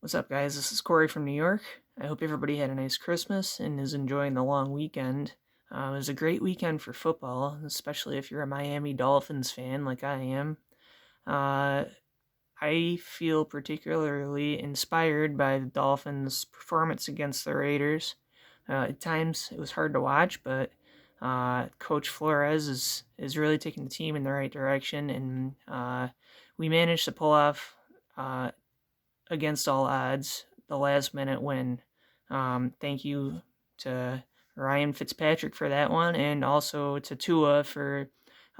What's up, guys? This is Corey from New York. I hope everybody had a nice Christmas and is enjoying the long weekend. It was a great weekend for football, especially if you're a Miami Dolphins fan like I am. Uh, I feel particularly inspired by the Dolphins' performance against the Raiders. At times, it was hard to watch, but Coach Flores is really taking the team in the right direction, and we managed to pull off against all odds the last minute win. Thank you to Ryan Fitzpatrick for that one, and also to Tua for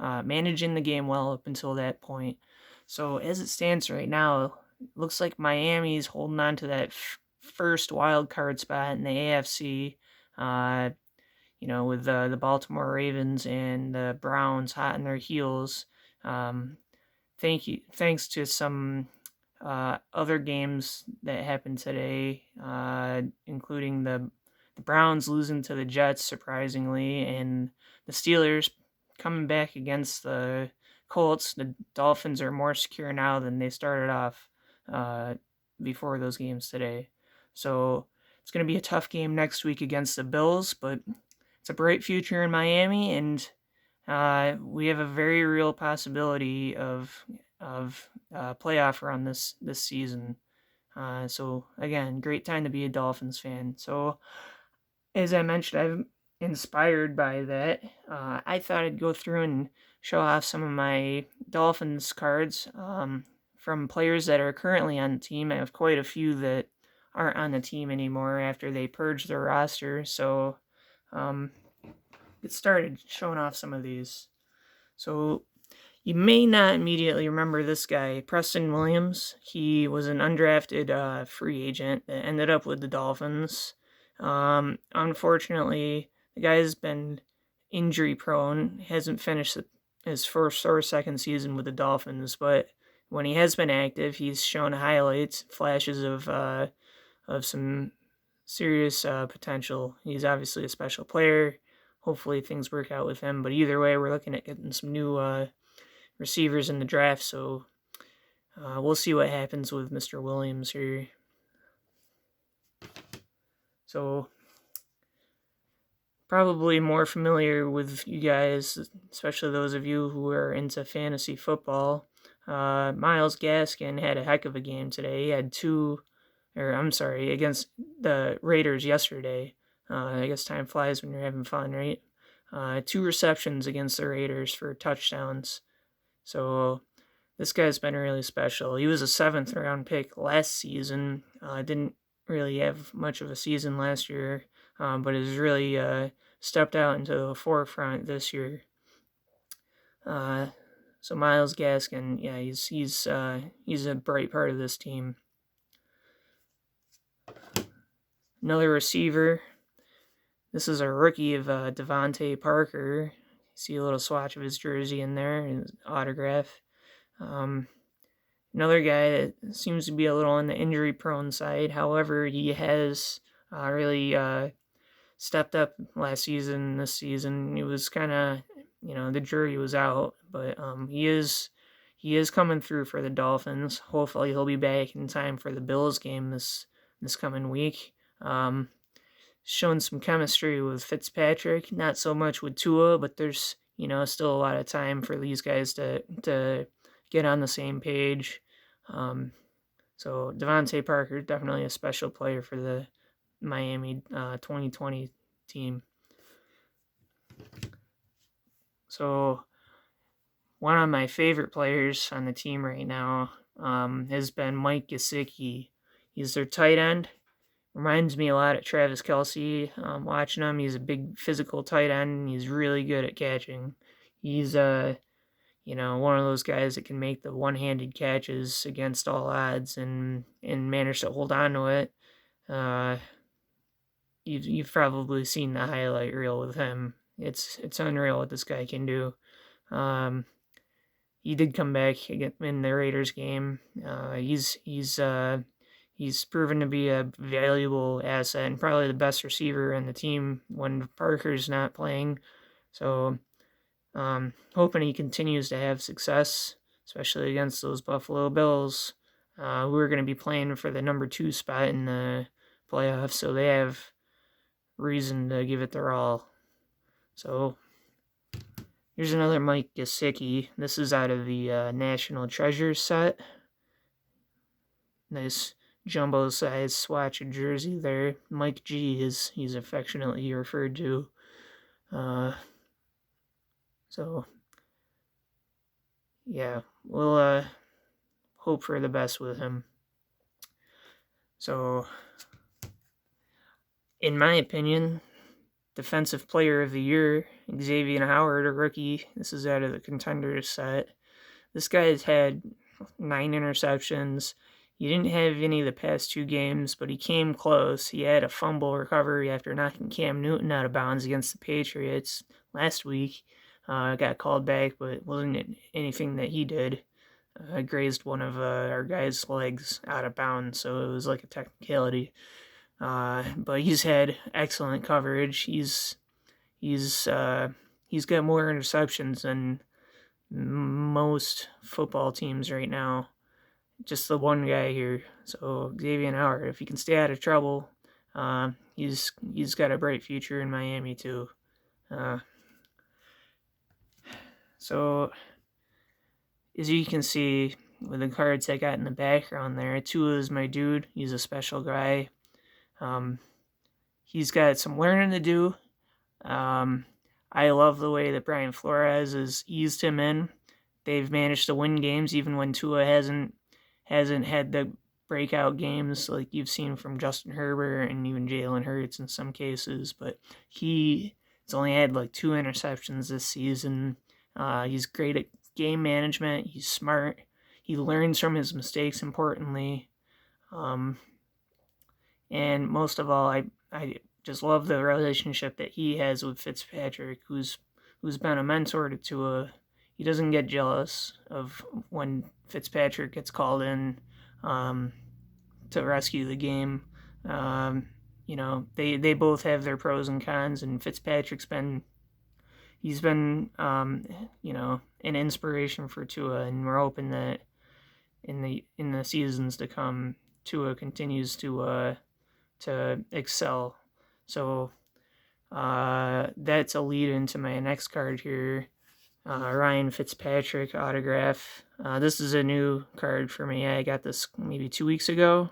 managing the game well up until that point. So as it stands right now, it looks like Miami's holding on to that first wild card spot in the AFC. With the Baltimore Ravens and the Browns hot in their heels. Thanks to some other games that happened today, including the Browns losing to the Jets surprisingly, and the Steelers coming back against the Colts. The Dolphins are more secure now than they started off before those games today. So it's going to be a tough game next week against the Bills, but it's a bright future in Miami, and we have a very real possibility of playoff run this season. So again, great time to be a Dolphins fan. So as I mentioned, I'm inspired by that. I thought I'd go through and show off some of my Dolphins cards from players that are currently on the team. I have quite a few that aren't on the team anymore after they purged their roster. So get started showing off some of these. So you may not immediately remember this guy, Preston Williams. He was an undrafted free agent that ended up with the Dolphins. Unfortunately, the guy's been injury prone, hasn't finished his first or second season with the Dolphins, but when he has been active, he's shown highlights, flashes of some serious potential. He's obviously a special player. Hopefully things work out with him, but either way, we're looking at getting some new receivers in the draft, so we'll see what happens with Mr. Williams here. So probably more familiar with you guys, especially those of you who are into fantasy football. Myles Gaskin had a heck of a game today. He had against the Raiders yesterday. I guess time flies when you're having fun, right? 2 receptions against the Raiders for touchdowns. So this guy's been really special. He was a 7th round pick last season. Didn't really have much of a season last year, but has really stepped out into the forefront this year. So Myles Gaskin, yeah, he's a bright part of this team. Another receiver. This is a rookie of DeVante Parker. See a little swatch of his jersey in there, his autograph. Another guy that seems to be a little on the injury-prone side. However, he has really stepped up last season. This season, he was kind of, the jury was out, but he is coming through for the Dolphins. Hopefully, he'll be back in time for the Bills game this coming week. Shown some chemistry with Fitzpatrick, not so much with Tua, but there's still a lot of time for these guys to get on the same page. So DeVante Parker, definitely a special player for the Miami 2020 team. So one of my favorite players on the team right now has been Mike Gesicki. He's their tight end. Reminds me a lot of Travis Kelce. Watching him, he's a big physical tight end. He's really good at catching. He's one of those guys that can make the one-handed catches against all odds and manage to hold on to it. You've probably seen the highlight reel with him. It's unreal what this guy can do. He did come back in the Raiders game. He's proven to be a valuable asset and probably the best receiver in the team when Parker's not playing. So, hoping he continues to have success, especially against those Buffalo Bills. We're going to be playing for the number 2 spot in the playoffs, so they have reason to give it their all. So here's another Mike Gesicki. This is out of the National Treasures set. Nice jumbo-sized swatch of jersey there. Mike G is he's affectionately referred to. So yeah, we'll hope for the best with him. So, in my opinion, Defensive Player of the Year, Xavier Howard, a rookie. This is out of the Contenders set. This guy has had 9 interceptions. He didn't have any of the past 2 games, but he came close. He had a fumble recovery after knocking Cam Newton out of bounds against the Patriots last week. Got called back, but it wasn't anything that he did. Grazed one of our guys' legs out of bounds, so it was like a technicality. But he's had excellent coverage. He's got more interceptions than most football teams right now. Just the one guy here. So Xavier Howard, if he can stay out of trouble, he's got a bright future in Miami too. So as you can see with the cards I got in the background there, Tua is my dude. He's a special guy. He's got some learning to do. I love the way that Brian Flores has eased him in. They've managed to win games even when Tua hasn't had the breakout games like you've seen from Justin Herbert and even Jalen Hurts in some cases. But he's only had like 2 interceptions this season. He's great at game management. He's smart. He learns from his mistakes, importantly. And most of all, I just love the relationship that he has with Fitzpatrick, who's been a mentor to Tua. He doesn't get jealous of when Fitzpatrick gets called in to rescue the game. They both have their pros and cons, and Fitzpatrick's been an inspiration for Tua, and we're hoping that in the seasons to come, Tua continues to excel. So that's a lead into my next card here. Ryan Fitzpatrick autograph. This is a new card for me. I got this maybe 2 weeks ago.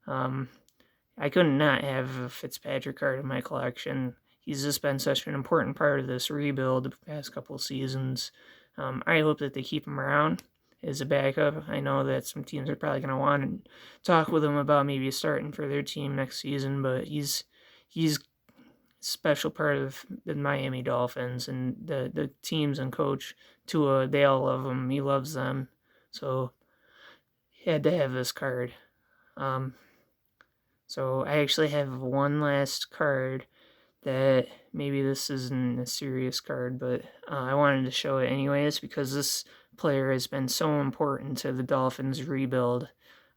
I could not have a Fitzpatrick card in my collection. He's just been such an important part of this rebuild the past couple seasons. I hope that they keep him around as a backup. I know that some teams are probably going to want to talk with him about maybe starting for their team next season, but he's a special part of the Miami Dolphins, and the teams and coach Tua, they all love him. He loves them, so he had to have this card. So I actually have one last card that maybe this isn't a serious card, but I wanted to show it anyways because this player has been so important to the Dolphins rebuild,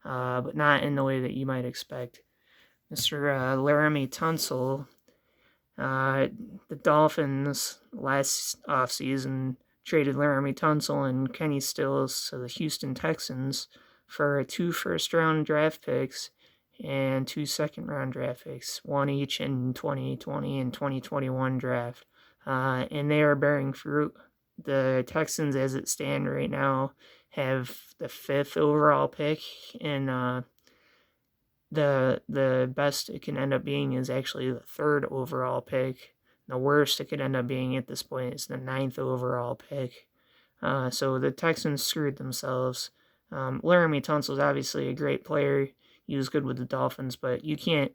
but not in the way that you might expect. Mr. Laramie Tunsil, the Dolphins last offseason traded Laramie Tunsil and Kenny Stills to the Houston Texans for 2 first-round draft picks and 2 second-round draft picks, one each in 2020 and 2021 draft. And they are bearing fruit. The Texans, as it stands right now, have the 5th overall pick, and the best it can end up being is actually the 3rd overall pick. The worst it could end up being at this point is the 9th overall pick. So the Texans screwed themselves. Laramie Tunsil is obviously a great player. He was good with the Dolphins, but you can't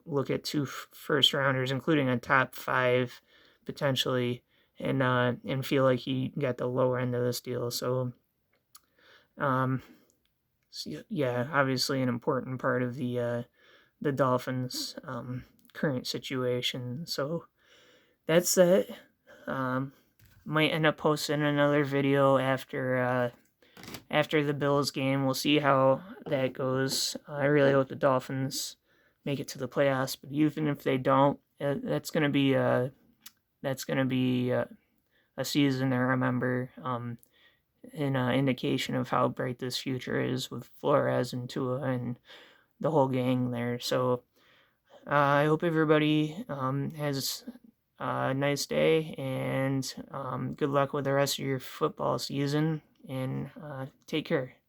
look at 2 first rounders, including a top 5 potentially, and feel like he got the lower end of this deal. So, yeah, obviously an important part of the Dolphins' current situation. So that's it. Might end up posting another video after the Bills game. We'll see how that goes. I really hope the Dolphins make it to the playoffs, but even if they don't, that's gonna be a season to remember. an indication of how bright this future is with Flores and Tua and the whole gang there. So I hope everybody has a nice day, and good luck with the rest of your football season, and take care.